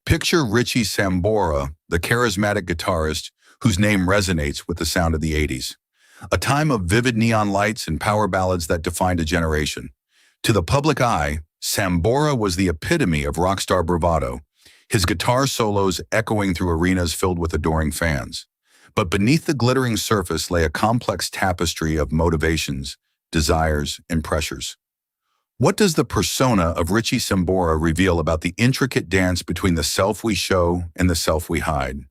Picture Richie Sambora, the charismatic guitarist whose name resonates with the sound of the 80s. A time of vivid neon lights and power ballads that defined a generation. To the public eye, Sambora was the epitome of rock star bravado, his guitar solos echoing through arenas filled with adoring fans. But beneath the glittering surface lay a complex tapestry of motivations, desires, and pressures. What does the persona of Richie Sambora reveal about the intricate dance between the self we show and the self we hide?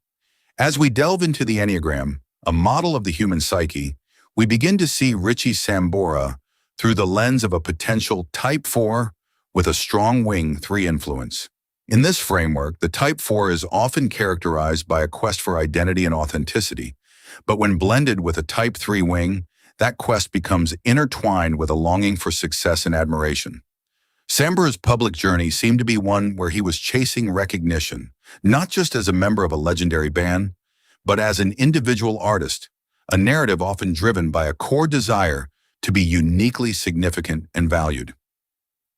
As we delve into the Enneagram, a model of the human psyche, we begin to see Richie Sambora through the lens of a potential Type 4 with a strong Wing 3 influence. In this framework, the Type 4 is often characterized by a quest for identity and authenticity, but when blended with a Type 3 Wing, that quest becomes intertwined with a longing for success and admiration. Sambora's public journey seemed to be one where he was chasing recognition, not just as a member of a legendary band, but as an individual artist, a narrative often driven by a core desire to be uniquely significant and valued.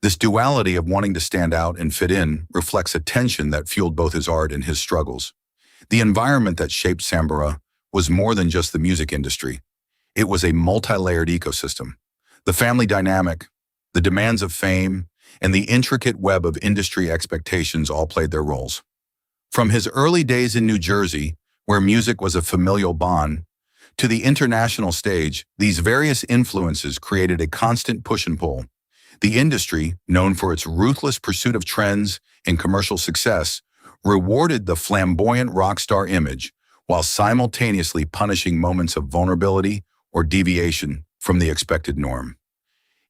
This duality of wanting to stand out and fit in reflects a tension that fueled both his art and his struggles. The environment that shaped Sambora was more than just the music industry. It was a multi-layered ecosystem. The family dynamic, the demands of fame, and the intricate web of industry expectations all played their roles. From his early days in New Jersey, where music was a familial bond, to the international stage, these various influences created a constant push and pull. The industry, known for its ruthless pursuit of trends and commercial success, rewarded the flamboyant rock star image while simultaneously punishing moments of vulnerability or deviation from the expected norm.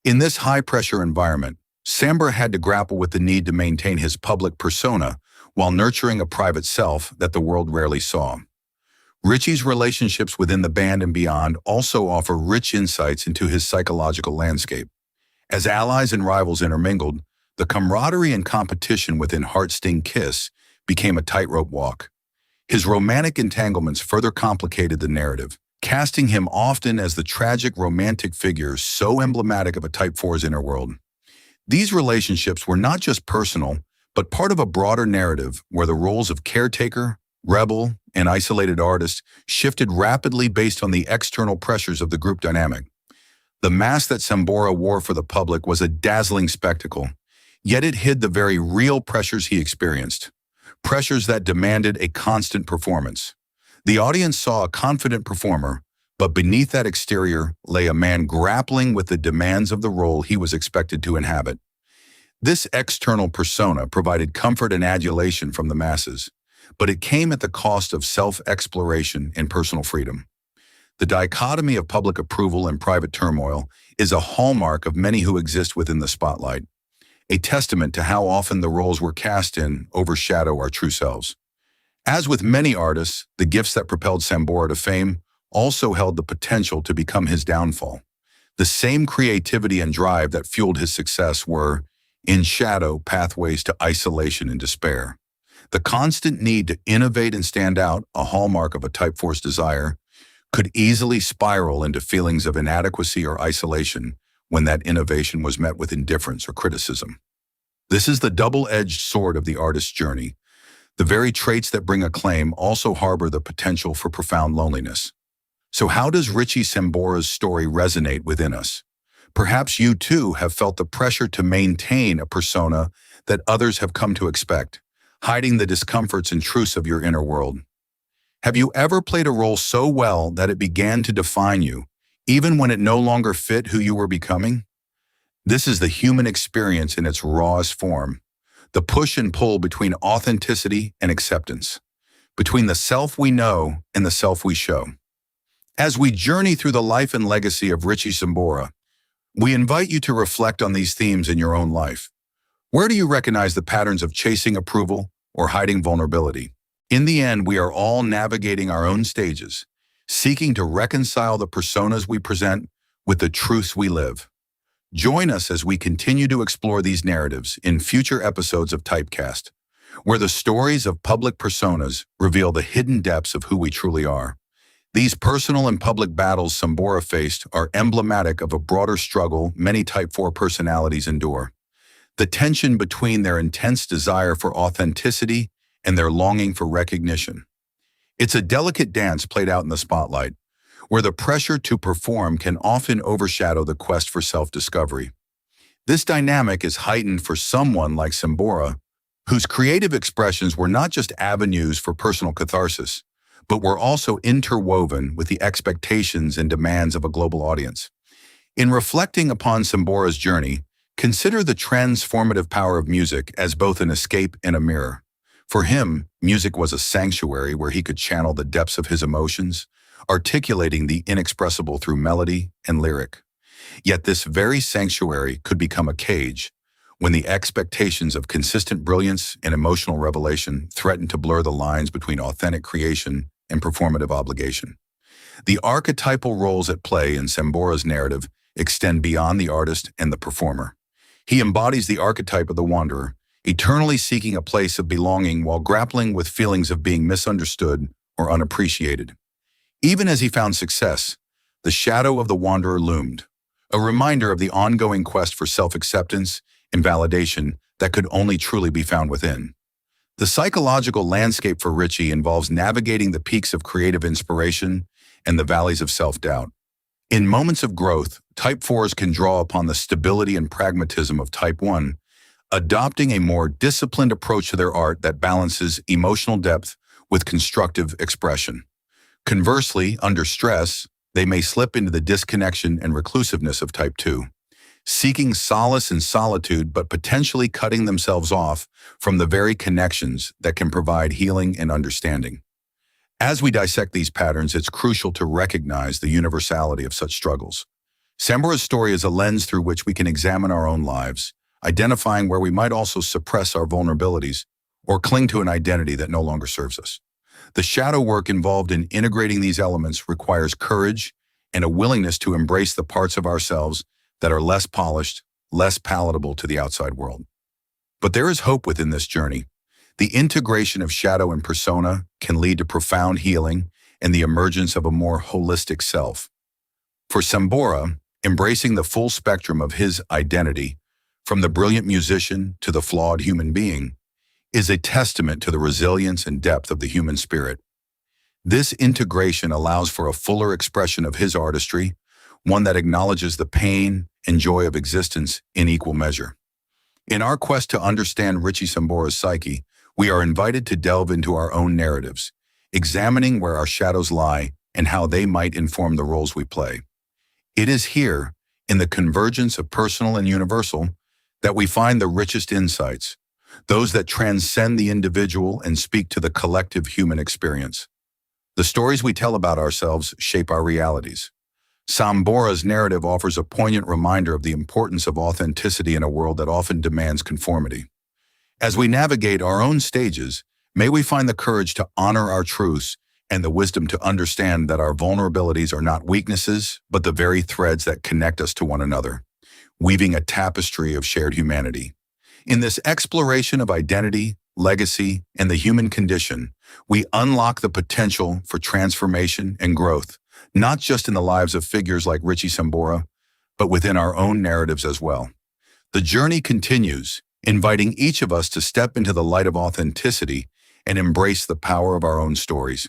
In this high-pressure environment, Sambora had to grapple with the need to maintain his public persona while nurturing a private self that the world rarely saw. Richie's relationships within the band and beyond also offer rich insights into his psychological landscape. As allies and rivals intermingled, the camaraderie and competition within Heartsting Kiss became a tightrope walk. His romantic entanglements further complicated the narrative, casting him often as the tragic romantic figure so emblematic of a Type 4's inner world. These relationships were not just personal, but part of a broader narrative where the roles of caretaker, rebel, and isolated artist shifted rapidly based on the external pressures of the group dynamic. The mask that Sambora wore for the public was a dazzling spectacle, yet it hid the very real pressures he experienced, pressures that demanded a constant performance. The audience saw a confident performer, but beneath that exterior lay a man grappling with the demands of the role he was expected to inhabit. This external persona provided comfort and adulation from the masses, but it came at the cost of self-exploration and personal freedom. The dichotomy of public approval and private turmoil is a hallmark of many who exist within the spotlight, a testament to how often the roles we're cast in overshadow our true selves. As with many artists, the gifts that propelled Sambora to fame also held the potential to become his downfall. The same creativity and drive that fueled his success were, in shadow, pathways to isolation and despair. The constant need to innovate and stand out, a hallmark of a Type 4's desire, could easily spiral into feelings of inadequacy or isolation when that innovation was met with indifference or criticism. This is the double-edged sword of the artist's journey. The very traits that bring acclaim also harbor the potential for profound loneliness. So how does Richie Sambora's story resonate within us? Perhaps you too have felt the pressure to maintain a persona that others have come to expect, hiding the discomforts and truths of your inner world. Have you ever played a role so well that it began to define you, even when it no longer fit who you were becoming? This is the human experience in its rawest form. The push and pull between authenticity and acceptance, between the self we know and the self we show. As we journey through the life and legacy of Richie Sambora, we invite you to reflect on these themes in your own life. Where do you recognize the patterns of chasing approval or hiding vulnerability? In the end, we are all navigating our own stages, seeking to reconcile the personas we present with the truths we live. Join us as we continue to explore these narratives in future episodes of Typecast, where the stories of public personas reveal the hidden depths of who we truly are. These personal and public battles Sambora faced are emblematic of a broader struggle many Type 4 personalities endure. The tension between their intense desire for authenticity and their longing for recognition. It's a delicate dance played out in the spotlight, where the pressure to perform can often overshadow the quest for self-discovery. This dynamic is heightened for someone like Sambora, whose creative expressions were not just avenues for personal catharsis, but were also interwoven with the expectations and demands of a global audience. In reflecting upon Sambora's journey, consider the transformative power of music as both an escape and a mirror. For him, music was a sanctuary where he could channel the depths of his emotions, articulating the inexpressible through melody and lyric. Yet this very sanctuary could become a cage when the expectations of consistent brilliance and emotional revelation threatened to blur the lines between authentic creation and performative obligation. The archetypal roles at play in Sambora's narrative extend beyond the artist and the performer. He embodies the archetype of the wanderer, eternally seeking a place of belonging while grappling with feelings of being misunderstood or unappreciated. Even as he found success, the shadow of the wanderer loomed, a reminder of the ongoing quest for self-acceptance and validation that could only truly be found within. The psychological landscape for Richie involves navigating the peaks of creative inspiration and the valleys of self-doubt. In moments of growth, Type 4s can draw upon the stability and pragmatism of Type 1, adopting a more disciplined approach to their art that balances emotional depth with constructive expression. Conversely, under stress, they may slip into the disconnection and reclusiveness of Type 2, seeking solace in solitude but potentially cutting themselves off from the very connections that can provide healing and understanding. As we dissect these patterns, it's crucial to recognize the universality of such struggles. Sambora's story is a lens through which we can examine our own lives, identifying where we might also suppress our vulnerabilities or cling to an identity that no longer serves us. The shadow work involved in integrating these elements requires courage and a willingness to embrace the parts of ourselves that are less polished, less palatable to the outside world. But there is hope within this journey. The integration of shadow and persona can lead to profound healing and the emergence of a more holistic self. For Sambora, embracing the full spectrum of his identity, from the brilliant musician to the flawed human being, is a testament to the resilience and depth of the human spirit. This integration allows for a fuller expression of his artistry, one that acknowledges the pain and joy of existence in equal measure. In our quest to understand Richie Sambora's psyche, we are invited to delve into our own narratives, examining where our shadows lie and how they might inform the roles we play. It is here, in the convergence of personal and universal, that we find the richest insights, those that transcend the individual and speak to the collective human experience. The stories we tell about ourselves shape our realities. Sambora's narrative offers a poignant reminder of the importance of authenticity in a world that often demands conformity. As we navigate our own stages, may we find the courage to honor our truths and the wisdom to understand that our vulnerabilities are not weaknesses, but the very threads that connect us to one another, weaving a tapestry of shared humanity. In this exploration of identity, legacy, and the human condition, we unlock the potential for transformation and growth, not just in the lives of figures like Richie Sambora, but within our own narratives as well. The journey continues, inviting each of us to step into the light of authenticity and embrace the power of our own stories.